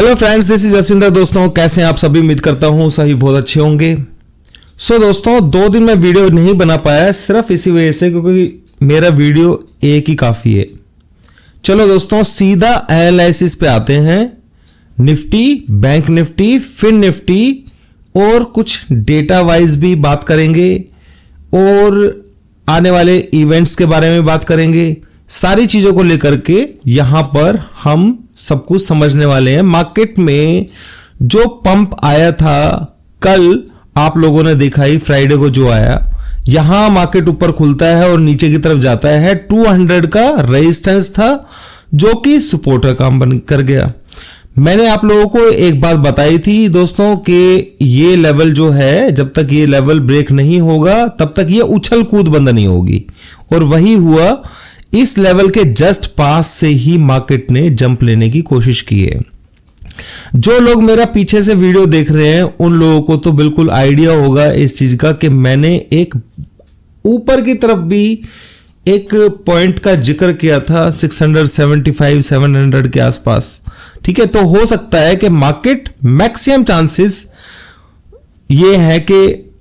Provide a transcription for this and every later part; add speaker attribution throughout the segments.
Speaker 1: Hello friends, this is Jaswinder. दोस्तों कैसे हैं आप सभी? उम्मीद करता हूं सभी बहुत अच्छे होंगे। दोस्तों 2 दिन में वीडियो नहीं बना पाया सिर्फ इसी वजह से क्योंकि मेरा वीडियो एक ही काफी है। चलो दोस्तों सीधा एनालिसिस पे आते हैं। Nifty, bank Nifty, fin Nifty और कुछ डेटा वाइज भी बात करेंगे और आने वाले इवेंट्स के बारे में बात करेंगे। सारी चीजों को लेकर के यहां पर हम सब कुछ समझने वाले हैं। मार्केट में जो पंप आया था कल, आप लोगों ने देखा ही, फ्राइडे को जो आया, यहां मार्केट ऊपर खुलता है और नीचे की तरफ जाता है। 200 का रेजिस्टेंस था जो कि सपोर्ट का काम बन कर गया। मैंने आप लोगों को एक बात बताई थी दोस्तों कि ये लेवल जो है, जब तक ये लेवल ब्रेक नहीं होगा तब तक ये उछल कूद बंद नहीं होगी, और वही हुआ। इस लेवल के जस्ट पास से ही मार्केट ने जंप लेने की कोशिश की है। जो लोग मेरा पीछे से वीडियो देख रहे हैं उन लोगों को तो बिल्कुल आइडिया होगा इस चीज का कि मैंने एक ऊपर की तरफ भी एक पॉइंट का जिक्र किया था 675-700 के आसपास। ठीक है, तो हो सकता है कि मार्केट मैक्सिमम चांसेस ये है कि,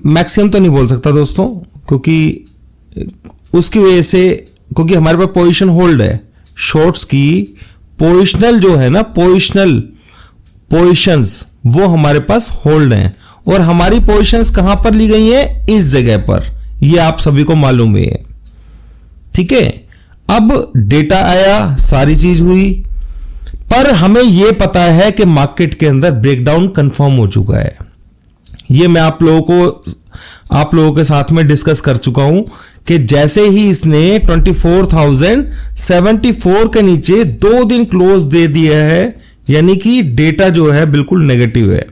Speaker 1: मैक्सिमम तो नहीं बोल सकता दोस्तों क्योंकि उसकी वजह से, क्योंकि हमारे पास पोजीशन होल्ड है शॉर्ट्स की। पोजिशनल जो है ना, पोजिशंस वो हमारे पास होल्ड हैं, और हमारी पोजिशंस कहां पर ली गई हैं? इस जगह पर। ये आप सभी को मालूम है। ठीक है, अब डेटा आया, सारी चीज हुई, पर हमें यह पता है कि मार्केट के अंदर ब्रेकडाउन कंफर्म हो चुका है। यह मैं आप लोगों के साथ में डिस्कस कर चुका हूं कि जैसे ही इसने 24,074 के नीचे 2 दिन क्लोज दे दिया है, यानी कि डेटा जो है बिल्कुल नेगेटिव है।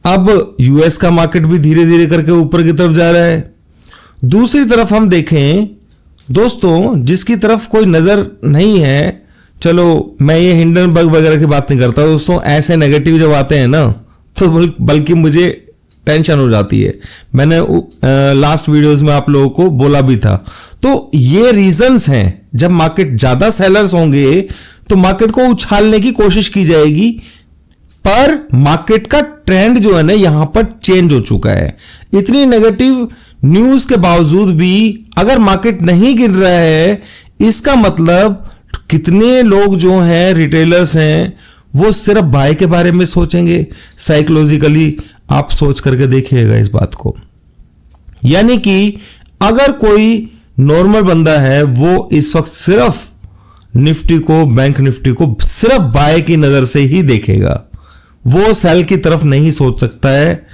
Speaker 1: अब यूएस का मार्केट भी धीरे धीरे करके ऊपर की तरफ जा रहा है। दूसरी तरफ हम देखें दोस्तों, जिसकी तरफ कोई नजर नहीं है, चलो मैं ये हिंडनबर्ग वगैरह की बात नहीं करता दोस्तों, ऐसे नेगेटिव जब आते हैं ना तो बल्कि मुझे टेंशन हो जाती है। मैंने लास्ट वीडियोस में आप लोगों को बोला भी था। तो ये रीजंस हैं, जब मार्केट ज्यादा सेलर्स होंगे तो मार्केट को उछालने की कोशिश की जाएगी, पर मार्केट का ट्रेंड जो है ना यहां पर चेंज हो चुका है। इतनी नेगेटिव न्यूज के बावजूद भी अगर मार्केट नहीं गिर रहा है, इसका मतलब कितने लोग जो हैं, रिटेलर्स हैं, वो सिर्फ बाय के बारे में सोचेंगे। साइकोलॉजिकली आप सोच करके देखिएगा इस बात को। यानी कि अगर कोई नॉर्मल बंदा है वो इस वक्त सिर्फ निफ्टी को, बैंक निफ्टी को सिर्फ बाय की नजर से ही देखेगा, वो सेल की तरफ नहीं सोच सकता है।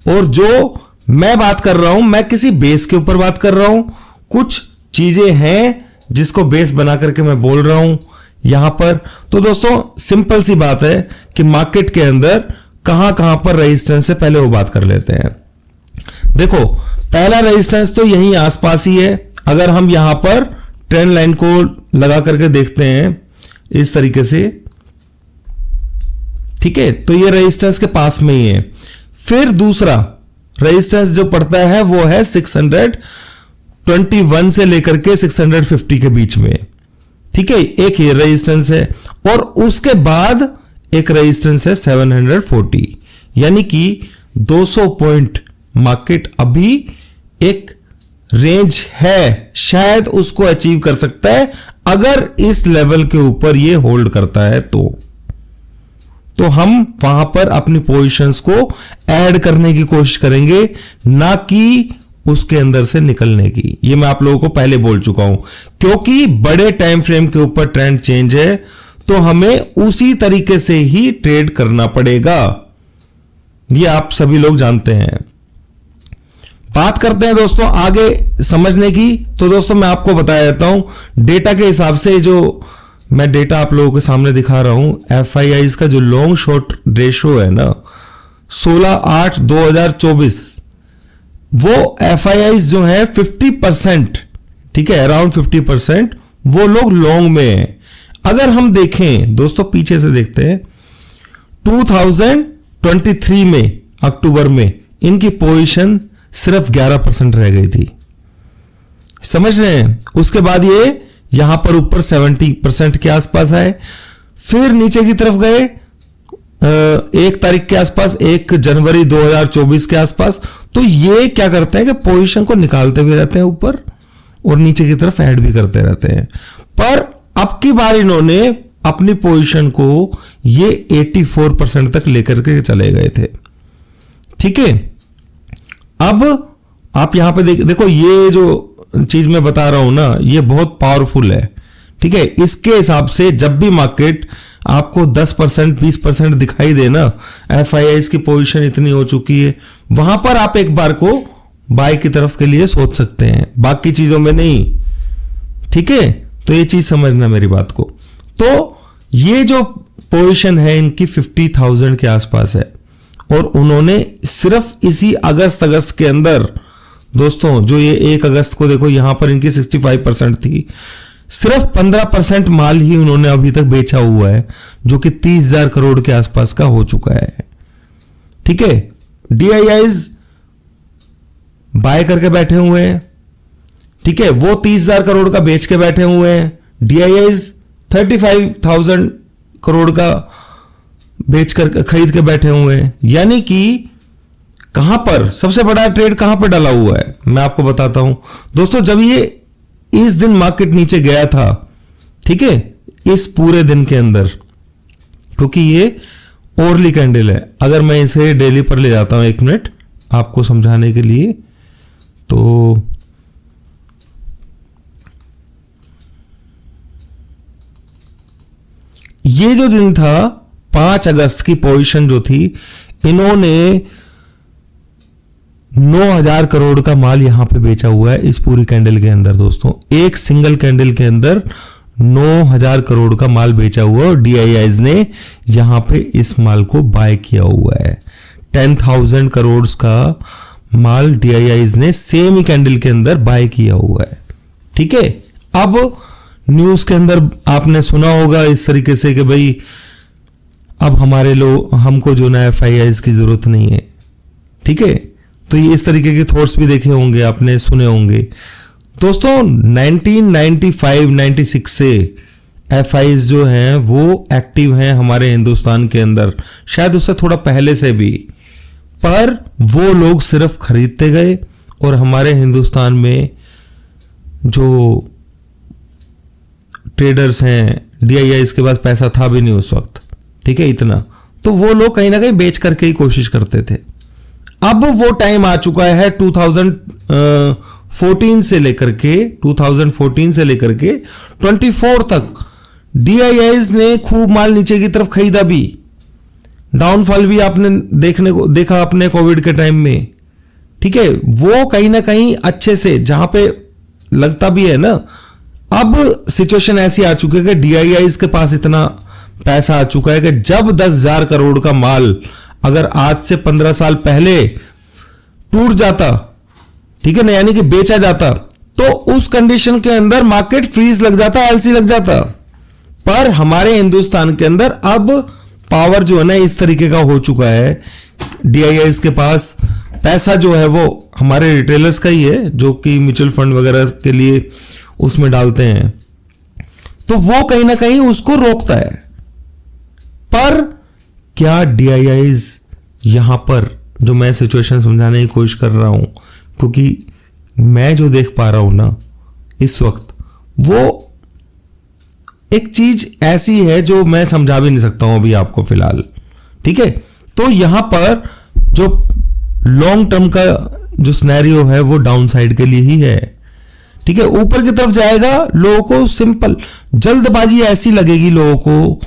Speaker 1: और जो मैं बात कर रहा हूं, मैं किसी बेस के ऊपर बात कर रहा हूं। कुछ चीजें हैं जिसको बेस बना करके मैं बोल रहा हूं यहां पर। तो दोस्तों सिंपल सी बात है कि मार्केट के अंदर कहां पर रेजिस्टेंस है, पहले वो बात कर लेते हैं। देखो पहला रेजिस्टेंस तो यहीं आसपास ही है। अगर हम यहां पर ट्रेंड लाइन को लगा करके देखते हैं इस तरीके से, ठीक है, तो ये रेजिस्टेंस के पास में ही है। फिर दूसरा रेजिस्टेंस जो पड़ता है वो है 621 से लेकर के 650 के बीच में। ठीक है, एक ये रेजिस्टेंस है, और उसके बाद एक रेजिस्टेंस है 740, यानी कि 200 पॉइंट मार्केट अभी एक रेंज है, शायद उसको अचीव कर सकता है अगर इस लेवल के ऊपर ये होल्ड करता है तो हम वहां पर अपनी पोजीशंस को ऐड करने की कोशिश करेंगे, ना कि उसके अंदर से निकलने की। ये मैं आप लोगों को पहले बोल चुका हूं, क्योंकि बड़े टाइम फ्रेम के ऊपर ट्रेंड चेंज है तो हमें उसी तरीके से ही ट्रेड करना पड़ेगा। ये आप सभी लोग जानते हैं। बात करते हैं दोस्तों आगे समझने की। तो दोस्तों मैं आपको बता देता हूं डेटा के हिसाब से, जो मैं डेटा आप लोगों के सामने दिखा रहा हूं, FIIs का जो लॉन्ग शॉर्ट रेशियो है ना 16/8/2024, वो FIIs जो है 50%, ठीक है, अराउंड 50% वो लोग लॉन्ग में हैं। अगर हम देखें दोस्तों, पीछे से देखते हैं, 2023 में अक्टूबर में इनकी पोजीशन सिर्फ 11% रह गई थी, समझ रहे हैं। उसके बाद ये यहां पर ऊपर 70% के आसपास आए, फिर नीचे की तरफ गए 1 तारीख के आसपास, 1 जनवरी 2024 के आसपास। तो ये क्या करते हैं कि पोजीशन को निकालते हुए रहते हैं ऊपर और नीचे की तरफ ऐड भी करते रहते हैं। पर अब की बार इन्होंने अपनी पोजीशन को ये 84% तक लेकर के चले गए थे। ठीक है, अब आप यहां पे देखो ये जो चीज मैं बता रहा हूं ना, ये बहुत पावरफुल है। ठीक है, इसके हिसाब से जब भी मार्केट आपको 10% 20% दिखाई दे ना, FIIs की पोजीशन इतनी हो चुकी है, वहां पर आप एक बार को बाय की तरफ के लिए सोच सकते हैं, बाकी चीजों में नहीं। ठीक है, तो ये चीज समझना मेरी बात को। तो ये जो पोजीशन है इनकी 50,000 के आसपास है, और उन्होंने सिर्फ इसी अगस्त के अंदर दोस्तों, जो ये 1 अगस्त को देखो यहां पर इनकी 65% थी, सिर्फ 15% माल ही उन्होंने अभी तक बेचा हुआ है, जो कि 30,000 करोड़ के आसपास का हो चुका है। ठीक है, DIIs बाय करके बैठे हुए हैं। ठीक है, वो 30,000 करोड़ का बेच के बैठे हुए हैं। DIIs 35,000 करोड़ का बेच कर खरीद के बैठे हुए हैं। यानी कि कहां पर सबसे बड़ा ट्रेड कहां पर डाला हुआ है, मैं आपको बताता हूं दोस्तों। जब ये इस दिन मार्केट नीचे गया था, ठीक है, इस पूरे दिन के अंदर, क्योंकि ये ओरली कैंडल है, अगर मैं इसे डेली पर ले जाता हूं 1 मिनट आपको समझाने के लिए, तो ये जो दिन था 5 अगस्त की पोजीशन जो थी, इन्होंने 9,000 करोड़ का माल यहां पे बेचा हुआ है इस पूरी कैंडल के अंदर दोस्तों। एक सिंगल कैंडल के अंदर 9,000 करोड़ का माल बेचा हुआ है, और DIIs ने यहां पे इस माल को बाय किया हुआ है। 10,000 करोड़ का माल DIIs ने सेम ही कैंडल के अंदर बाय किया हुआ है। ठीक है, अब न्यूज के अंदर आपने सुना होगा इस तरीके से कि भाई अब हमको जो ना FIIs की जरूरत नहीं है। ठीक है, तो ये इस तरीके के थॉट्स भी देखे होंगे, आपने सुने होंगे दोस्तों। 1995-96 से FIIs जो हैं वो एक्टिव हैं हमारे हिंदुस्तान के अंदर, शायद उससे थोड़ा पहले से भी, पर वो लोग सिर्फ खरीदते गए, और हमारे हिंदुस्तान में जो ट्रेडर्स हैं, DIIs के पास पैसा था भी नहीं उस वक्त, ठीक है, इतना, तो वो लोग कहीं ना कहीं बेच करके ही कोशिश करते थे। अब वो टाइम आ चुका है 2014 से लेकर के 24 तक DIIs ने खूब माल नीचे की तरफ खरीदा भी, डाउनफॉल भी आपने देखा अपने कोविड के टाइम में। ठीक है, वो कहीं ना कहीं अच्छे से जहां पे लगता भी है ना, अब सिचुएशन ऐसी आ चुकी है कि DIIs के पास इतना पैसा आ चुका है कि जब 10,000 करोड़ का माल अगर आज से 15 साल पहले टूट जाता, ठीक है ना, यानी कि बेचा जाता, तो उस कंडीशन के अंदर मार्केट फ्रीज लग जाता, LC लग जाता। पर हमारे हिंदुस्तान के अंदर अब पावर जो है ना इस तरीके का हो चुका है, DIIs के पास पैसा जो है वो हमारे रिटेलर्स का ही है, जो कि म्यूचुअल फंड वगैरह के लिए उसमें डालते हैं, तो वो कहीं ना कहीं उसको रोकता है। पर क्या DIIs यहां पर, जो मैं सिचुएशन समझाने की कोशिश कर रहा हूं, क्योंकि मैं जो देख पा रहा हूं ना इस वक्त, वो एक चीज ऐसी है जो मैं समझा भी नहीं सकता हूं अभी आपको फिलहाल। ठीक है, तो यहां पर जो लॉन्ग टर्म का जो सिनेरियो है वो डाउन साइड के लिए ही है। ठीक है, ऊपर की तरफ जाएगा, लोगों को सिंपल जल्दबाजी ऐसी लगेगी लोगों को।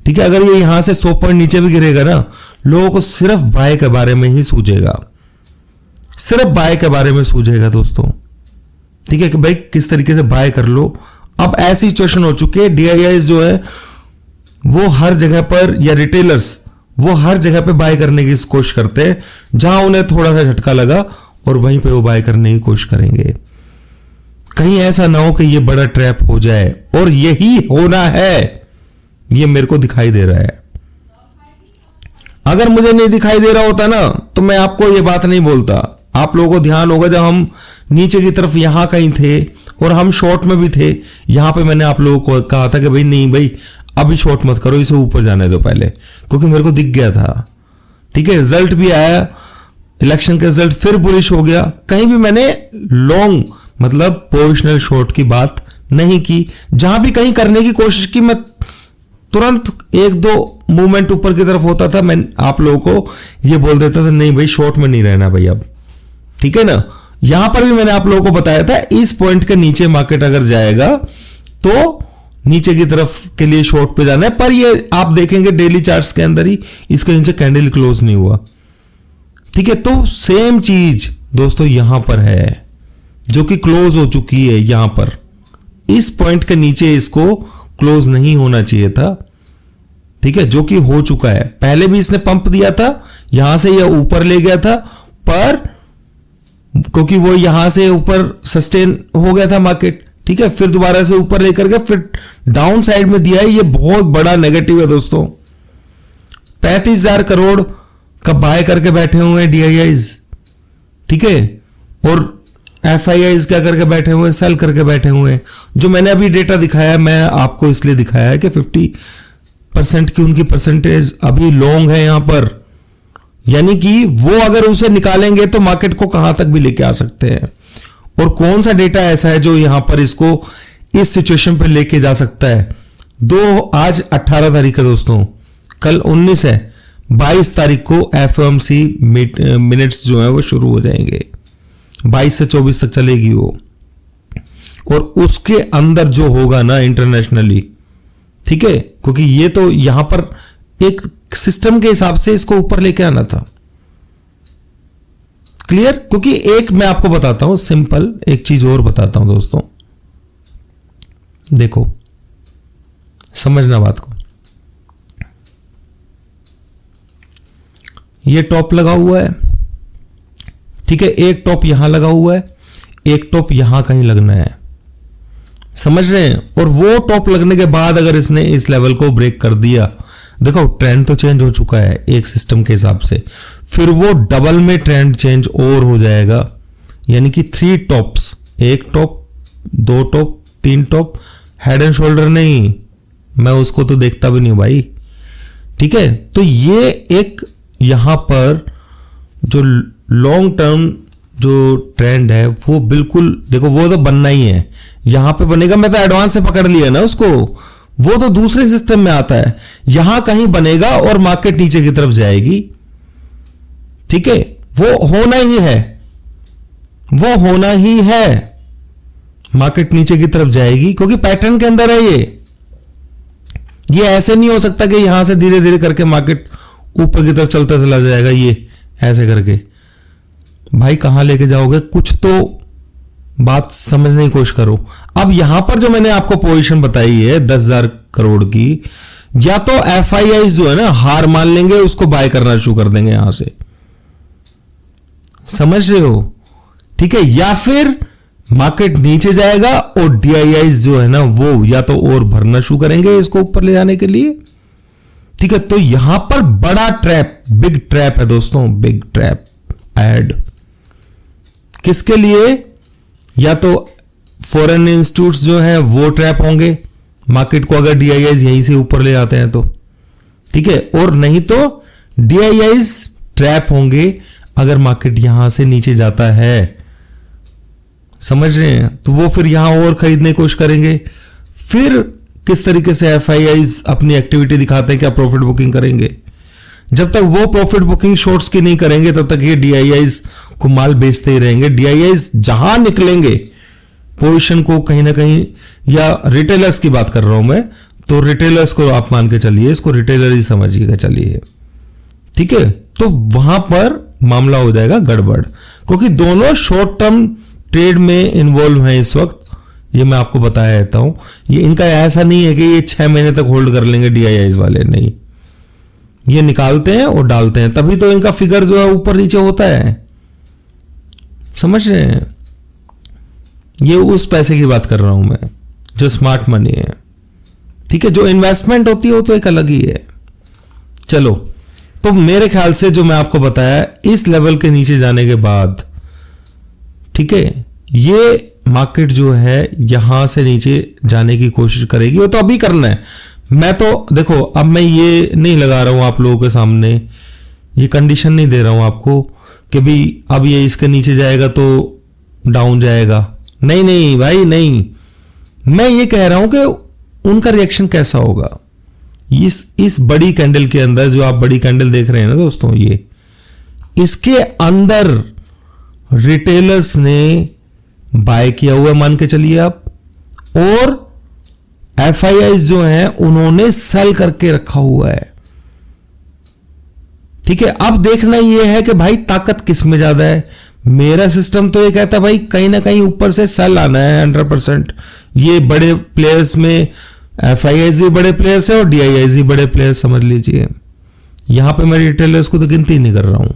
Speaker 1: ठीक है, अगर ये यहां से 100 पॉइंट नीचे भी गिरेगा ना, लोगों को सिर्फ बाय के बारे में ही सूझेगा, सिर्फ बाय के बारे में सूझेगा दोस्तों। ठीक है, कि भाई किस तरीके से बाय कर लो। अब ऐसी सिचुएशन हो चुकी है, DIIs जो है वो हर जगह पर, या रिटेलर्स वो हर जगह पे बाय करने की कोशिश करते हैं, जहां उन्हें थोड़ा सा झटका लगा और वहीं पे वो बाय करने की कोशिश करेंगे। कहीं ऐसा ना हो कि ये बड़ा ट्रैप हो जाए, और यही होना है, ये मेरे को दिखाई दे रहा है। अगर मुझे नहीं दिखाई दे रहा होता ना, तो मैं आपको ये बात नहीं बोलता। आप लोगों को ध्यान होगा जब हम नीचे की तरफ यहां कहीं थे और हम शॉर्ट में भी थे, यहां पे मैंने आप लोगों को कहा था कि भाई नहीं भाई, अभी शॉर्ट मत करो, इसे ऊपर जाने दो पहले, क्योंकि मेरे को दिख गया था। ठीक है, रिजल्ट भी आया, इलेक्शन का रिजल्ट फिर बुलिश हो गया। कहीं भी मैंने लॉन्ग मतलब पोजिशनल शॉर्ट की बात नहीं की। जहां भी कहीं करने की कोशिश की, मैं तुरंत एक दो मूवमेंट ऊपर की तरफ होता था, मैं आप लोगों को ये बोल देता था नहीं भाई शॉर्ट में नहीं रहना भाई अब। ठीक है ना, यहां पर भी मैंने आप लोगों को बताया था इस पॉइंट के नीचे मार्केट अगर जाएगा तो नीचे की तरफ के लिए शॉर्ट पे जाना है। पर ये आप देखेंगे डेली चार्ट्स के अंदर ही इसके नीचे कैंडल क्लोज नहीं हुआ। ठीक है, तो सेम चीज दोस्तों यहां पर है, जो कि क्लोज हो चुकी है यहां पर। इस पॉइंट के नीचे इसको क्लोज नहीं होना चाहिए था। ठीक है, जो कि हो चुका है। पहले भी इसने पंप दिया था, यहां से यह ऊपर ले गया था, पर क्योंकि वो यहां से ऊपर सस्टेन हो गया था मार्केट। ठीक है, फिर दोबारा से ऊपर लेकर के फिर डाउन साइड में दिया है। ये बहुत बड़ा नेगेटिव है दोस्तों। 35,000 करोड़ का बाय करके बैठे हुए हैं DIIs। ठीक है, और FIIs क्या करके बैठे हुए हैं, सेल करके बैठे हुए हैं। जो मैंने अभी डेटा दिखाया, मैं आपको इसलिए दिखाया है कि 50% की उनकी परसेंटेज अभी लॉन्ग है यहां पर, यानी कि वो अगर उसे निकालेंगे तो मार्केट को कहां तक भी लेके आ सकते हैं। और कौन सा डेटा ऐसा है जो यहां पर इसको इस सिचुएशन पर लेके जा सकता है। आज 18 तारीख है दोस्तों, कल 19 है, 22 तारीख को FOMC मिनट्स जो है वो शुरू हो जाएंगे। 22 से 24 तक चलेगी वो, और उसके अंदर जो होगा ना इंटरनेशनली, ठीक है, क्योंकि ये तो यहां पर एक सिस्टम के हिसाब से इसको ऊपर लेके आना था। क्लियर? क्योंकि एक मैं आपको बताता हूं सिंपल एक चीज और बताता हूं दोस्तों, देखो समझना बात को। ये टॉप लगा हुआ है, ठीक है, एक टॉप यहां लगा हुआ है, एक टॉप यहां कहीं लगना है, समझ रहे हैं। और वो टॉप लगने के बाद अगर इसने इस लेवल को ब्रेक कर दिया, देखो ट्रेंड तो चेंज हो चुका है एक सिस्टम के हिसाब से, फिर वो डबल में ट्रेंड चेंज और हो जाएगा। यानी कि 3 टॉप्स, एक top, 2 top, 3 top, head and shoulder नहीं, मैं उसको तो देखता भी नहीं भाई। ठीक है, तो ये एक यहां पर जो लॉन्ग टर्म जो ट्रेंड है वो बिल्कुल देखो, वो तो बनना ही है, यहां पे बनेगा। मैं तो एडवांस से पकड़ लिया ना उसको, वो तो दूसरे सिस्टम में आता है, यहां कहीं बनेगा और मार्केट नीचे की तरफ जाएगी। ठीक है, वो होना ही है, वो होना ही है, मार्केट नीचे की तरफ जाएगी, क्योंकि पैटर्न के अंदर है ये ऐसे नहीं हो सकता कि यहां से धीरे धीरे करके मार्केट ऊपर की तरफ चलता चला जाएगा। ये ऐसे करके भाई कहां लेके जाओगे, कुछ तो बात समझने की कोशिश करो। अब यहां पर जो मैंने आपको पोजीशन बताई है 10,000 करोड़ की, या तो FIIs जो है ना हार मान लेंगे, उसको बाय करना शुरू कर देंगे यहां से, समझ रहे हो। ठीक है, या फिर मार्केट नीचे जाएगा और DIIs जो है ना वो या तो और भरना शुरू करेंगे इसको ऊपर ले जाने के लिए। ठीक है, तो यहां पर बड़ा ट्रैप, बिग ट्रैप है दोस्तों, बिग ट्रैप ऐड किसके लिए, या तो फॉरेन इंस्टीट्यूट्स जो है वो ट्रैप होंगे मार्केट को अगर DIIs यहीं से ऊपर ले जाते हैं तो। ठीक है, और नहीं तो DIIs ट्रैप होंगे अगर मार्केट यहां से नीचे जाता है, समझ रहे हैं। तो वो फिर यहां और खरीदने की कोशिश करेंगे। फिर किस तरीके से FIIs अपनी एक्टिविटी दिखाते हैं, क्या प्रॉफिट बुकिंग करेंगे। जब तक वो प्रॉफिट बुकिंग शॉर्ट्स की नहीं करेंगे तब तक ये DIIs को माल बेचते ही रहेंगे। DIIs जहां निकलेंगे पोजीशन को कहीं ना कहीं, या रिटेलर्स की बात कर रहा हूं मैं, तो रिटेलर्स को आप मान के चलिए, इसको रिटेलर ही समझिएगा चलिए। ठीक है, तो वहां पर मामला हो जाएगा गड़बड़, क्योंकि दोनों शॉर्ट टर्म ट्रेड में इन्वॉल्व हैं इस वक्त। ये मैं आपको बताया देता हूं, ये इनका ऐसा नहीं है कि ये 6 महीने तक होल्ड कर लेंगे DIIs वाले, नहीं, ये निकालते हैं और डालते हैं, तभी तो इनका फिगर जो है ऊपर नीचे होता है, समझ रहे हैं। ये उस पैसे की बात कर रहा हूं मैं जो स्मार्ट मनी है। ठीक है, जो इन्वेस्टमेंट होती है वो तो एक अलग ही है। चलो, तो मेरे ख्याल से जो मैं आपको बताया, इस लेवल के नीचे जाने के बाद, ठीक है, ये मार्केट जो है यहां से नीचे जाने की कोशिश करेगी। वो तो अभी करना है, मैं तो देखो, अब मैं ये नहीं लगा रहा हूं आप लोगों के सामने, ये कंडीशन नहीं दे रहा हूं आपको कि भी अब ये इसके नीचे जाएगा तो डाउन जाएगा। नहीं नहीं भाई नहीं, मैं ये कह रहा हूं कि उनका रिएक्शन कैसा होगा इस बड़ी कैंडल के अंदर। जो आप बड़ी कैंडल देख रहे हैं ना दोस्तों, ये इसके अंदर रिटेलर्स ने बाय किया हुआ मान के चलिए आप, और एफआईआईज जो हैं उन्होंने सेल करके रखा हुआ है। ठीक है, अब देखना यह है कि भाई ताकत किस में ज्यादा है। मेरा सिस्टम तो ये कहता है भाई कहीं ना कहीं ऊपर से सेल आना है 100%। ये बड़े प्लेयर्स में एफआईआईज भी बड़े प्लेयर्स है और डीआईआईज भी बड़े प्लेयर्स समझ लीजिए। यहां पे मैं रिटेलर्स को तो गिनती नहीं कर रहा हूं,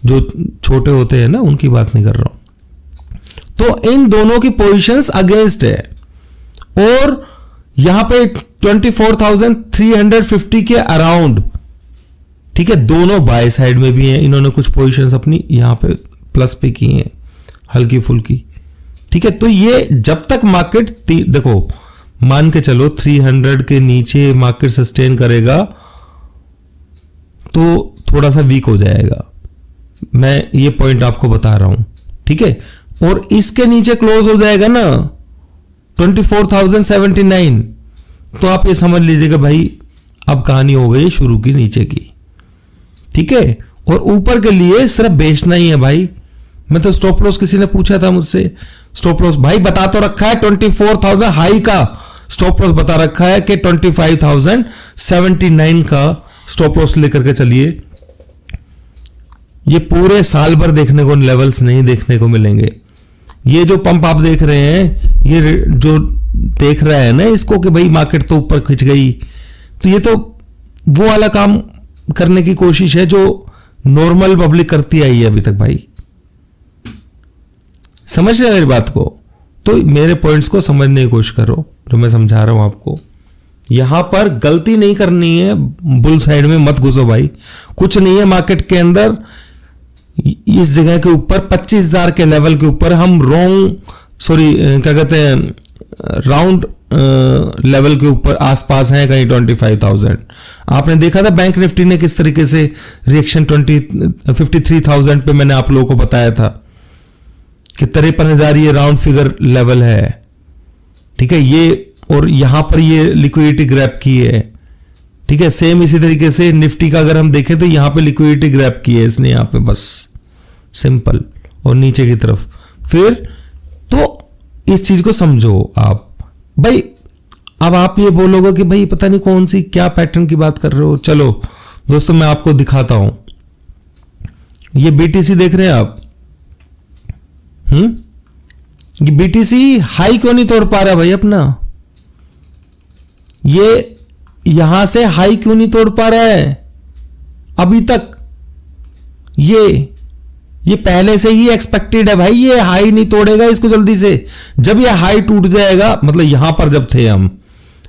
Speaker 1: जो छोटे होते हैं ना उनकी बात नहीं कर रहा हूं। तो इन दोनों की पोजीशंस अगेंस्ट है, और यहां पे 24,350 के अराउंड, ठीक है, दोनों बाय साइड में भी हैं। इन्होंने कुछ पोजीशंस अपनी यहां पे प्लस पे की हैं हल्की फुल्की। ठीक है, तो ये जब तक मार्केट देखो मान के चलो 300 के नीचे मार्केट सस्टेन करेगा तो थोड़ा सा वीक हो जाएगा, मैं ये पॉइंट आपको बता रहा हूं। ठीक है, और इसके नीचे क्लोज हो जाएगा ना 24,079, तो आप ये समझ लीजिएगा भाई अब कहानी हो गई शुरू की नीचे की। ठीक है, और ऊपर के लिए सिर्फ बेचना ही है भाई। मैं तो स्टॉप लॉस, किसी ने पूछा था मुझसे स्टॉप लॉस, भाई बता तो रखा है 24,000 हाई का स्टॉप लॉस बता रखा है कि 25,079 का स्टॉप लॉस लेकर के चलिए। ये पूरे साल भर देखने को लेवल्स नहीं देखने को मिलेंगे। ये जो पंप आप देख रहे हैं, ये जो देख रहा है ना इसको कि भाई मार्केट तो ऊपर खिंच गई, तो ये तो वो वाला काम करने की कोशिश है जो नॉर्मल पब्लिक करती आई है अभी तक। भाई समझ रहे हैं मेरी बात को? तो मेरे पॉइंट्स को समझने की कोशिश करो जो मैं समझा रहा हूं आपको। यहां पर गलती नहीं करनी है, बुल साइड में मत घुसो भाई। कुछ नहीं है मार्केट के अंदर, इस जगह के ऊपर 25,000 के लेवल के ऊपर हम क्या कहते हैं, राउंड लेवल के ऊपर आसपास हैं कहीं 25,000। आपने देखा था बैंक निफ्टी ने किस तरीके से रिएक्शन 53,000 पे मैंने आप लोगों को बताया था कि 53,000 ये राउंड फिगर लेवल है। ठीक है, ये और यहां पर ये लिक्विडिटी ग्रैब की है। ठीक है, सेम इसी तरीके से निफ्टी का अगर हम देखें तो यहां पे लिक्विडिटी ग्रैब की है इसने यहां पे, बस सिंपल, और नीचे की तरफ फिर। तो इस चीज को समझो आप भाई। अब आप ये बोलोगे कि भाई पता नहीं कौन सी क्या पैटर्न की बात कर रहे हो। चलो दोस्तों मैं आपको दिखाता हूं। ये बीटीसी देख रहे हैं आप, ये बीटीसी हाई क्यों नहीं तोड़ पा रहा भाई अपना? ये यहां से हाई क्यों नहीं तोड़ पा रहा है अभी तक? ये पहले से ही एक्सपेक्टेड है भाई, ये हाई नहीं तोड़ेगा इसको जल्दी से। जब ये हाई टूट जाएगा, मतलब यहां पर जब थे हम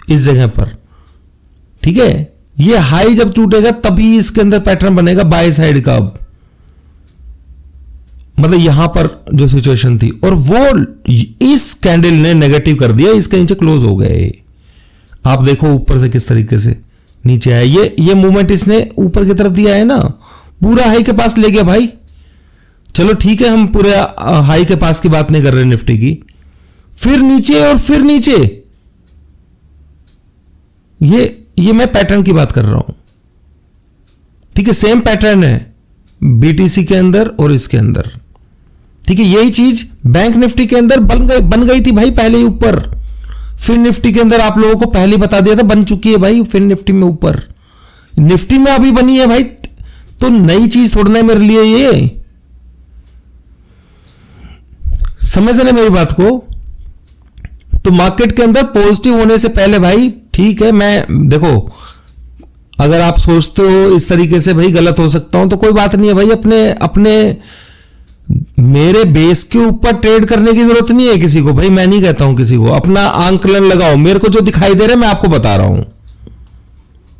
Speaker 1: इस जगह पर, ठीक है, ये हाई जब टूटेगा तभी इसके अंदर पैटर्न बनेगा बाय साइड का। अब मतलब यहां पर जो सिचुएशन थी और वो इस कैंडल ने नेगेटिव कर दिया, इसके नीचे क्लोज हो गए। आप देखो ऊपर से किस तरीके से नीचे आया। ये मूवमेंट इसने ऊपर की तरफ दिया है ना, पूरा हाई के पास ले गया भाई। चलो ठीक है, हम पूरे हाई के पास की बात नहीं कर रहे निफ्टी की। फिर नीचे और फिर नीचे, ये मैं पैटर्न की बात कर रहा हूं। ठीक है, सेम पैटर्न है बीटीसी के अंदर और इसके अंदर। ठीक है, यही चीज बैंक निफ्टी के अंदर बन गई थी भाई पहले ही ऊपर। फिर निफ्टी के अंदर आप लोगों को पहले बता दिया था बन चुकी है भाई। फिर निफ्टी में ऊपर, निफ्टी में अभी बनी है भाई, तो नई चीज छोड़ना है मेरे लिए। ये समझ रहे मेरी बात को? तो मार्केट के अंदर पॉजिटिव होने से पहले भाई, ठीक है, मैं देखो अगर आप सोचते हो इस तरीके से भाई गलत हो सकता हूं तो कोई बात नहीं है भाई। अपने मेरे बेस के ऊपर ट्रेड करने की जरूरत नहीं है किसी को भाई। मैं नहीं कहता हूं किसी को, अपना आंकलन लगाओ। मेरे को जो दिखाई दे रहा है मैं आपको बता रहा हूं,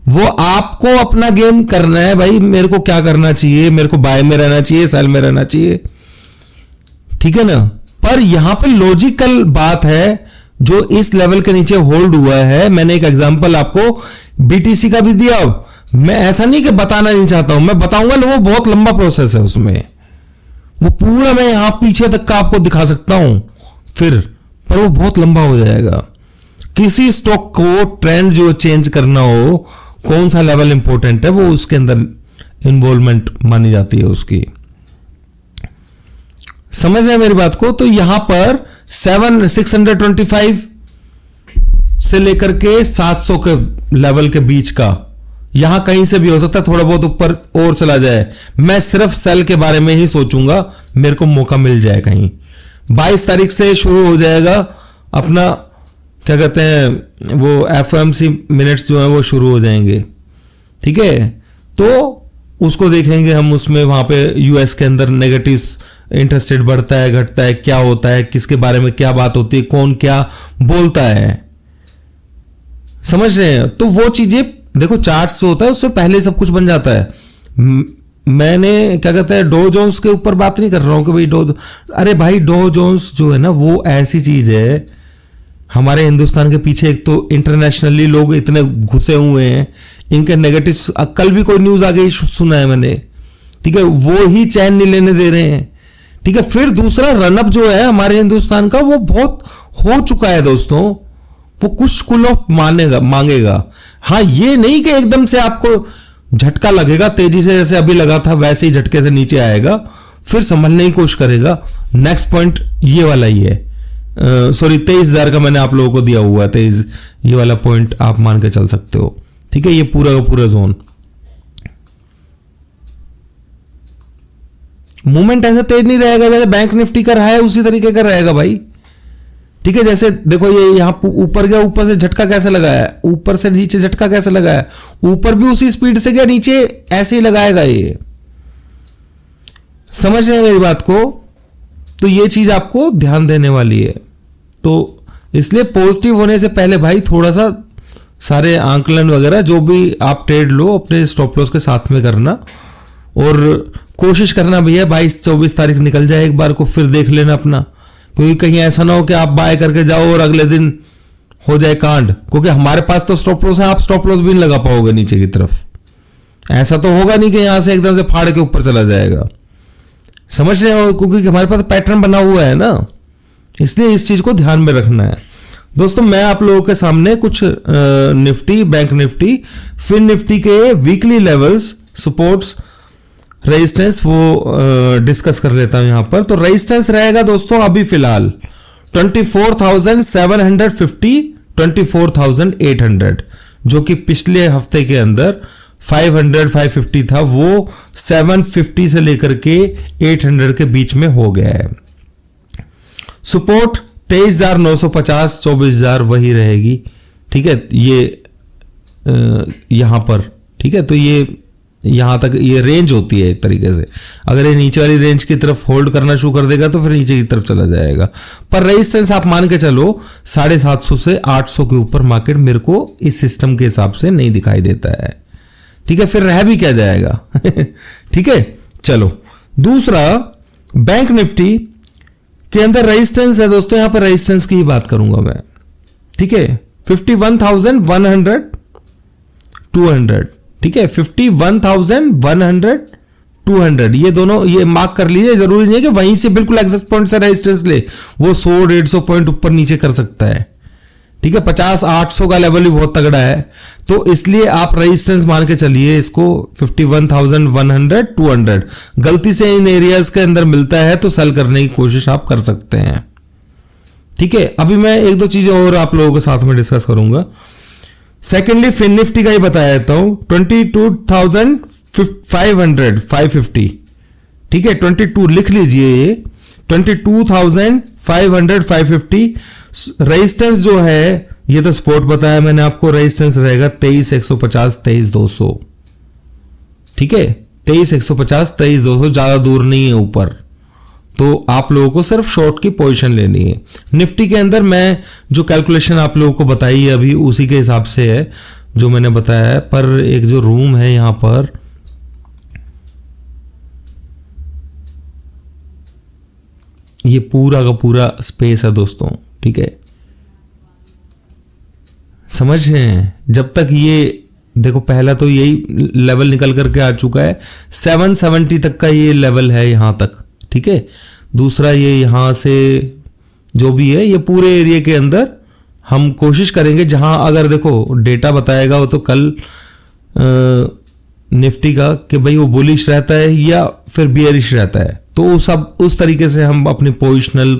Speaker 1: वो आपको अपना गेम करना है भाई। मेरे को क्या करना चाहिए, मेरे को बाय में रहना चाहिए, सेल में रहना चाहिए, ठीक है ना। पर यहां पे लॉजिकल बात है, जो इस लेवल के नीचे होल्ड हुआ है, मैंने एक एग्जांपल आपको बीटीसी का भी दिया। मैं ऐसा नहीं कि बताना नहीं चाहता हूं, मैं बताऊंगा, वो बहुत लंबा प्रोसेस है, उसमें वो पूरा मैं यहां पीछे तक का आपको दिखा सकता हूं फिर, पर वो बहुत लंबा हो जाएगा। किसी स्टॉक को ट्रेंड जो चेंज करना हो, कौन सा लेवल इंपॉर्टेंट है, वो उसके अंदर इन्वॉल्वमेंट मानी जाती है उसकी। समझ रहे हैं मेरी बात को? तो यहां पर 625 से लेकर के 700 के लेवल के बीच का, यहां कहीं से भी हो सकता है, थोड़ा बहुत ऊपर और चला जाए। मैं सिर्फ सेल के बारे में ही सोचूंगा, मेरे को मौका मिल जाए कहीं। 22 तारीख से शुरू हो जाएगा अपना, क्या कहते हैं वो, एफओएमसी मिनट्स जो है वो शुरू हो जाएंगे, ठीक है। तो उसको देखेंगे हम, उसमें वहां पे यूएस के अंदर नेगेटिव इंटरेस्ट रेट बढ़ता है, घटता है, क्या होता है, किसके बारे में क्या बात होती है, कौन क्या बोलता है, समझ रहे हैं? तो वो चीजें देखो, चार्ट्स जो होता है उससे पहले सब कुछ बन जाता है। मैंने क्या कहते हैं डो जोन्स के ऊपर बात नहीं कर रहा हूं कि भाई अरे भाई डो जोन्स जो है ना, वो ऐसी चीज है हमारे हिंदुस्तान के पीछे। एक तो इंटरनेशनली लोग इतने घुसे हुए हैं, इनके नेगेटिव, कल भी कोई न्यूज आ गई सुना है मैंने, ठीक है, वो ही चैन नहीं लेने दे रहे हैं, ठीक है। फिर दूसरा रनअप जो है हमारे हिंदुस्तान का, वो बहुत हो चुका है दोस्तों, वो कुछ कूल ऑफ मांगेगा। हाँ, ये नहीं कि एकदम से आपको झटका लगेगा तेजी से, जैसे अभी लगा था वैसे ही झटके से नीचे आएगा, फिर संभलने की कोशिश करेगा। नेक्स्ट पॉइंट ये वाला ही है, सॉरी 23,000 का मैंने आप लोगों को दिया हुआ है, 23 ये वाला पॉइंट आप मान के चल सकते हो, ठीक है। ये पूरा का पूरा जोन मूवमेंट ऐसा तेज नहीं रहेगा जैसे बैंक निफ्टी का रहा है, उसी तरीके का रहेगा भाई, ठीक है। जैसे देखो ये यहां ऊपर गया, ऊपर से झटका कैसे लगाया, ऊपर से नीचे झटका कैसे लगाया, ऊपर भी उसी स्पीड से गया, नीचे ऐसे ही लगाएगा ये। समझ रहे हैं मेरी बात को? तो ये चीज आपको ध्यान देने वाली है। तो इसलिए पॉजिटिव होने से पहले भाई थोड़ा सा सारे आंकलन वगैरह जो भी आप ट्रेड लो अपने स्टॉप लॉस के साथ में करना, और कोशिश करना भैया 22-24 तारीख निकल जाए एक बार को, फिर देख लेना अपना, क्योंकि कहीं ऐसा ना हो कि आप बाय करके जाओ और अगले दिन हो जाए कांड। क्योंकि हमारे पास तो स्टॉप लॉस है, आप स्टॉप लॉस भी नहीं लगा पाओगे नीचे की तरफ, ऐसा तो होगा नहीं कि यहां से एकदम से फाड़ के ऊपर चला जाएगा, समझ रहे हो? क्योंकि हमारे पास पैटर्न बना हुआ है ना, इसलिए इस चीज को ध्यान में रखना है दोस्तों। मैं आप लोगों के सामने कुछ Nifty, bank Nifty, fin Nifty के वीकली लेवल्स, सपोर्ट्स, रेजिस्टेंस वो डिस्कस कर लेता हूं यहां पर। तो रेजिस्टेंस रहेगा दोस्तों अभी फिलहाल 24,750, 24,800, जो कि पिछले हफ्ते के अंदर 500, 550 था, वो 750 से लेकर के 800 के बीच में हो गया है। सपोर्ट 23,950, 24,000 वही रहेगी, ठीक है, ये यहां पर, ठीक है। तो ये यहां तक ये रेंज होती है एक तरीके से। अगर ये नीचे वाली रेंज की तरफ होल्ड करना शुरू कर देगा तो फिर नीचे की तरफ चला जाएगा, पर रेजिस्टेंस आप मान के चलो 750 से 800 के ऊपर मार्केट मेरे को इस सिस्टम के हिसाब से नहीं दिखाई देता है, ठीक है। फिर रह भी क्या जाएगा ठीक है। चलो दूसरा, बैंक निफ्टी के अंदर रेजिस्टेंस है दोस्तों, यहां पर रेजिस्टेंस की ही बात करूंगा मैं, ठीक है। 51,100, 200, ठीक है। 51,100, 200, ये दोनों ये मार्क कर लीजिए। जरूरी नहीं है कि वहीं से बिल्कुल एग्जैक्ट पॉइंट से रेजिस्टेंस ले, वो 100-150 पॉइंट ऊपर नीचे कर सकता है, ठीक है। 50-800 का लेवल भी बहुत तगड़ा है, तो इसलिए आप रेजिस्टेंस मान के चलिए इसको 51,100, 200। गलती से इन एरियाज के अंदर मिलता है तो सेल करने की कोशिश आप कर सकते हैं, ठीक है। अभी मैं एक दो चीजें और आप लोगों के साथ में डिस्कस करूंगा। सेकेंडली फिन निफ्टी का ही बताया देता हूं, 22,500, 550, ठीक है। 22 लिख लीजिए, ये 22,500, 550 रेजिस्टेंस जो है, ये तो स्पॉट बताया मैंने आपको, रेजिस्टेंस रहेगा 23,150, 23,200, ठीक है। 23,150, 23,200, ज्यादा दूर नहीं है ऊपर, तो आप लोगों को सिर्फ शॉर्ट की पोजीशन लेनी है। निफ्टी के अंदर मैं जो कैलकुलेशन आप लोगों को बताई है अभी उसी के हिसाब से है जो मैंने बताया है, पर एक जो रूम है यहां पर, ये पूरा का पूरा स्पेस है दोस्तों, ठीक है। समझ रहे हैं? जब तक ये देखो, पहला तो यही लेवल निकल करके आ चुका है, 770 तक का ये लेवल है यहां तक, ठीक है। दूसरा ये यहां से जो भी है, ये पूरे एरिया के अंदर हम कोशिश करेंगे, जहां अगर देखो डेटा बताएगा वो तो कल निफ्टी का कि भाई वो बुलिश रहता है या फिर बियरिश रहता है, तो सब उस तरीके से हम अपनी पोजिशनल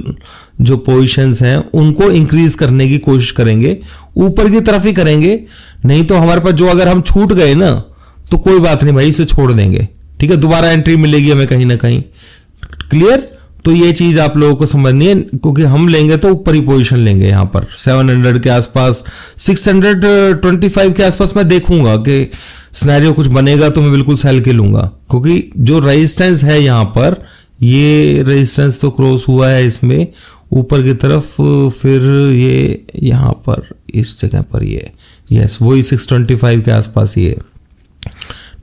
Speaker 1: जो पोजीशंस हैं उनको इंक्रीज करने की कोशिश करेंगे, ऊपर की तरफ ही करेंगे। नहीं तो हमारे पास जो अगर हम छूट गए ना तो कोई बात नहीं भाई, इसे छोड़ देंगे, ठीक है। दोबारा एंट्री मिलेगी हमें कहीं ना कहीं। क्लियर? तो ये चीज आप लोगों को समझनी है, क्योंकि हम लेंगे तो ऊपर ही पोजीशन लेंगे यहां पर 700 के आसपास, 625 के आसपास मैं देखूंगा कि सिनेरियो कुछ बनेगा तो मैं बिल्कुल सेल के लूंगा, क्योंकि जो रेजिस्टेंस है यहां पर, ये रेजिस्टेंस तो क्रॉस हुआ है इसमें ऊपर की तरफ, फिर ये यहां पर इस जगह पर ये यस वही 625 के आसपास ये,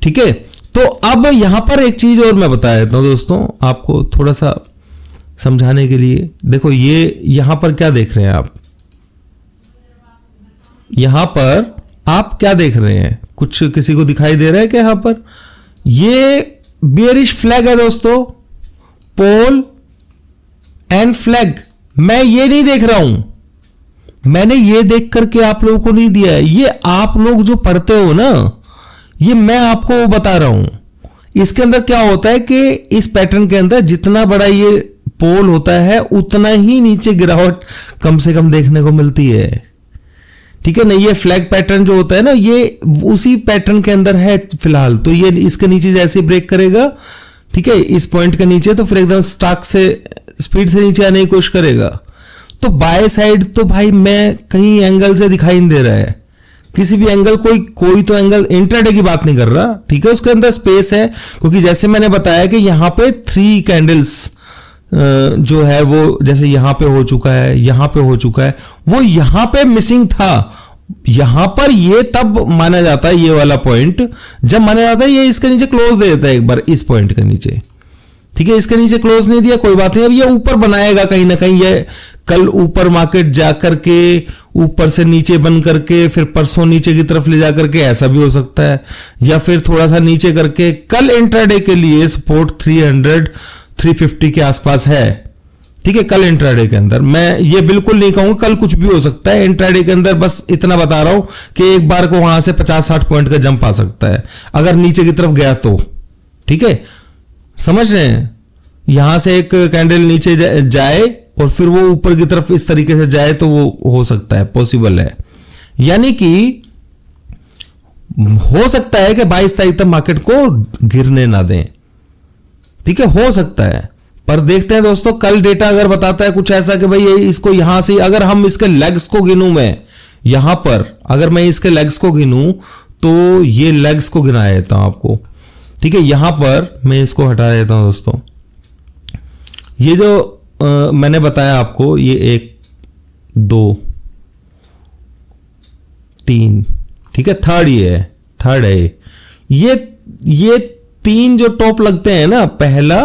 Speaker 1: ठीक है। तो अब यहां पर एक चीज और मैं बता देता हूं दोस्तों आपको, थोड़ा सा समझाने के लिए। देखो ये यहां पर क्या देख रहे हैं आप, यहां पर आप क्या देख रहे हैं, कुछ किसी को दिखाई दे रहा है क्या? यहां पर ये बियरिश फ्लैग है दोस्तों, पोल एंड फ्लैग। मैं ये नहीं देख रहा हूं, मैंने ये देख करके आप लोगों को नहीं दिया है, ये आप लोग जो पढ़ते हो ना, ये मैं आपको बता रहा हूं। इसके अंदर क्या होता है कि इस पैटर्न के अंदर जितना बड़ा ये पोल होता है उतना ही नीचे गिरावट कम से कम देखने को मिलती है, ठीक है ना। ये फ्लैग पैटर्न जो होता है ना, ये उसी पैटर्न के अंदर है फिलहाल। तो ये इसके नीचे जैसे ब्रेक करेगा, ठीक है, इस पॉइंट के नीचे, तो फिर एकदम स्टॉक से स्पीड से नीचे आने की कोशिश करेगा। तो बाय साइड तो भाई मैं कहीं एंगल से दिखाई नहीं दे रहा है, किसी भी एंगल, कोई तो एंगल, इंट्राडे की बात नहीं कर रहा, ठीक है। उसके अंदर स्पेस है, क्योंकि जैसे मैंने बताया कि यहां पे 3 कैंडल्स जो है वो जैसे यहां पे हो चुका है, यहां पे हो चुका है, वो यहां पे मिसिंग था। यहां पर ये तब माना जाता है, ये वाला पॉइंट जब माना जाता है ये इसके नीचे क्लोज दे देता है एक बार, इस पॉइंट के नीचे, ठीक है। इसके नीचे क्लोज नहीं दिया, कोई बात नहीं, अब ये ऊपर बनाएगा कहीं ना कहीं। ये कल ऊपर मार्केट जाकर के ऊपर से नीचे बन करके फिर परसों नीचे की तरफ ले जाकर के, ऐसा भी हो सकता है, या फिर थोड़ा सा नीचे करके कल इंट्राडे के लिए सपोर्ट 300-350 के आसपास है, ठीक है। कल इंट्राडे के अंदर मैं ये बिल्कुल नहीं कहूंगा, कल कुछ भी हो सकता है इंट्राडे के अंदर, बस इतना बता रहा हूं कि एक बार को वहां से 50-60 पॉइंट का जंप आ सकता है अगर नीचे की तरफ गया तो, ठीक है। समझ रहे हैं? यहां से एक कैंडल नीचे जाए और फिर वो ऊपर की तरफ इस तरीके से जाए तो वो हो सकता है, पॉसिबल है। यानी कि हो सकता है कि 22 तारीख तक मार्केट को गिरने ना दें, ठीक है, हो सकता है। पर देखते हैं दोस्तों, कल डेटा अगर बताता है कुछ ऐसा कि भाई इसको यहां से, अगर हम इसके लेग्स को गिनूं, मैं यहां पर अगर मैं इसके लेग्स को गिनूं तो ये लेग्स को गिना देता हूं आपको, ठीक है। यहां पर मैं इसको हटा देता हूं दोस्तों। ये जो मैंने बताया आपको, ये 1 2 3, ठीक है, थर्ड है ये 3 जो टॉप लगते हैं ना, पहला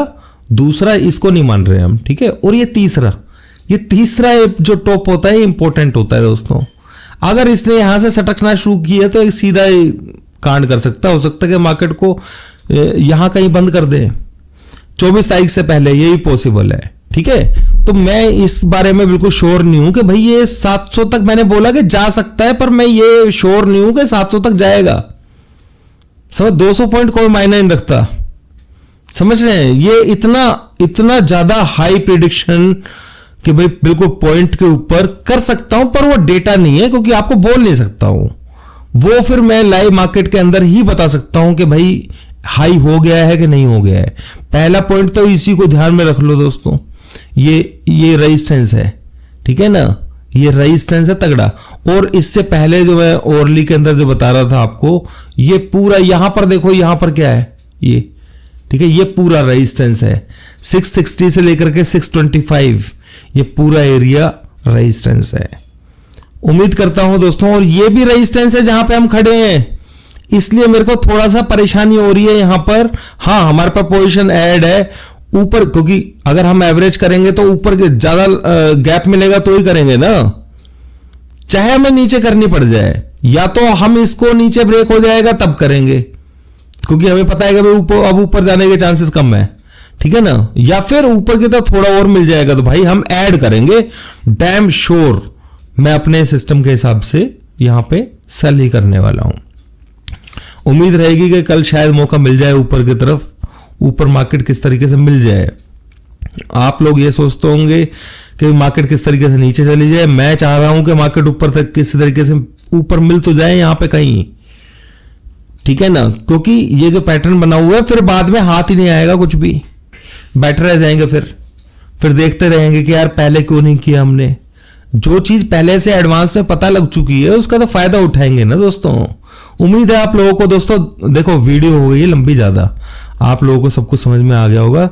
Speaker 1: दूसरा इसको नहीं मान रहे हम, ठीक है, और ये तीसरा जो टॉप होता है इंपॉर्टेंट होता है दोस्तों। अगर इसने यहां से सटकना शुरू किया तो एक सीधा कांड कर सकता, हो सकता है कि मार्केट को यहां कहीं बंद कर दे 24 तारीख से पहले, यही पॉसिबल है, ठीक है। तो मैं इस बारे में बिल्कुल श्योर नहीं हूं कि भाई ये 700 तक, मैंने बोला कि जा सकता है, पर मैं ये श्योर नहीं हूं कि 700 तक जाएगा। समझ, 200 पॉइंट कोई मायने नहीं रखता, समझ रहे हैं। ये इतना ज्यादा हाई प्रिडिक्शन कि भाई बिल्कुल पॉइंट के ऊपर कर सकता हूं, पर वो डेटा नहीं है, क्योंकि आपको बोल नहीं सकता हूं वो, फिर मैं लाइव मार्केट के अंदर ही बता सकता हूं कि भाई हाई हो गया है कि नहीं हो गया है। पहला पॉइंट तो इसी को ध्यान में रख लो दोस्तों, ये रेजिस्टेंस है, ठीक है ना, ये रेजिस्टेंस है तगड़ा। और इससे पहले जो मैं ओरली के अंदर जो बता रहा था आपको, ये पूरा यहां पर देखो, यहां पर क्या है ये, ठीक है, ये पूरा रेजिस्टेंस है 660 से लेकर के 625, ये पूरा एरिया रेजिस्टेंस है। उम्मीद करता हूं दोस्तों, और ये भी रेजिस्टेंस है जहां पे हम खड़े हैं, इसलिए मेरे को थोड़ा सा परेशानी हो रही है यहां पर। हाँ, हमारे पास पोजीशन ऐड है ऊपर, क्योंकि अगर हम एवरेज करेंगे तो ऊपर ज्यादा गैप मिलेगा तो ही करेंगे ना, चाहे हमें नीचे करनी पड़ जाए, या तो हम इसको नीचे ब्रेक हो जाएगा तब करेंगे, क्योंकि हमें पता है कि भाई अब ऊपर जाने के चांसेस कम है, ठीक है ना, या फिर ऊपर की तरफ थोड़ा और मिल जाएगा तो भाई हम ऐड करेंगे। डैम श्योर मैं अपने सिस्टम के हिसाब से यहां पे सेल ही करने वाला हूं। उम्मीद रहेगी कि कल शायद मौका मिल जाए ऊपर की तरफ, ऊपर मार्केट किस तरीके से मिल जाए। आप लोग ये सोचते होंगे कि मार्केट किस तरीके से नीचे चली जाए, मैं चाह रहा हूं कि मार्केट ऊपर तक किसी तरीके से ऊपर मिल तो जाए यहां पे कहीं, ठीक है ना, क्योंकि ये जो पैटर्न बना हुआ है फिर बाद में हाथ ही नहीं आएगा, कुछ भी बैठे रह जाएंगे, फिर देखते रहेंगे कि यार पहले क्यों नहीं किया हमने। जो चीज पहले से एडवांस में पता लग चुकी है उसका तो फायदा उठाएंगे ना दोस्तों। उम्मीद है आप लोगों को दोस्तों, देखो वीडियो हो गई है लंबी ज्यादा, आप लोगों को सब कुछ समझ में आ गया होगा,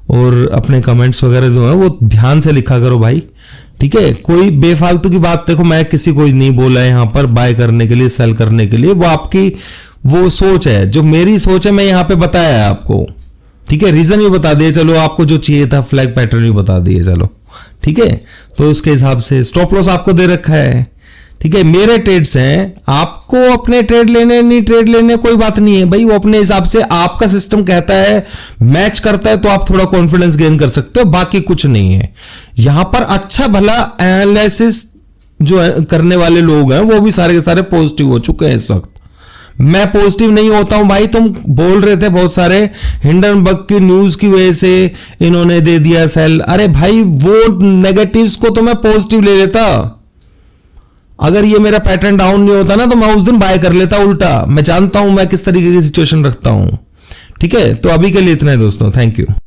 Speaker 1: और अपने कमेंट्स वगैरह जो है वो ध्यान से लिखा करो भाई, ठीक है। कोई बेफालतू की बात, देखो मैं किसी को नहीं बोला है यहां पर बाय करने के लिए, सेल करने के लिए, वो आपकी वो सोच है, जो मेरी सोच है मैं यहां पे बताया है आपको, ठीक है। रीजन भी बता दिए, चलो आपको जो चाहिए था फ्लैग पैटर्न भी बता दिए, चलो ठीक है। तो उसके हिसाब से स्टॉप लॉस आपको दे रखा है, ठीक है। मेरे ट्रेड्स हैं, आपको अपने ट्रेड लेने नहीं ट्रेड लेने कोई बात नहीं है भाई, वो अपने हिसाब से आपका सिस्टम कहता है, मैच करता है तो आप थोड़ा कॉन्फिडेंस गेन कर सकते हो, बाकी कुछ नहीं है। यहां पर अच्छा भला एनालिसिस जो करने वाले लोग हैं वो भी सारे के सारे पॉजिटिव हो चुके हैं इस वक्त। मैं पॉजिटिव नहीं होता हूं भाई, तुम बोल रहे थे बहुत सारे हिंडनबर्ग की न्यूज की वजह से इन्होंने दे दिया सेल, अरे भाई वो नेगेटिव्स को तो मैं पॉजिटिव ले लेता। अगर ये मेरा पैटर्न डाउन नहीं होता ना तो मैं उस दिन बाय कर लेता उल्टा। मैं जानता हूं मैं किस तरीके की सिचुएशन रखता हूं, ठीक है। तो अभी के लिए इतना है दोस्तों, थैंक यू।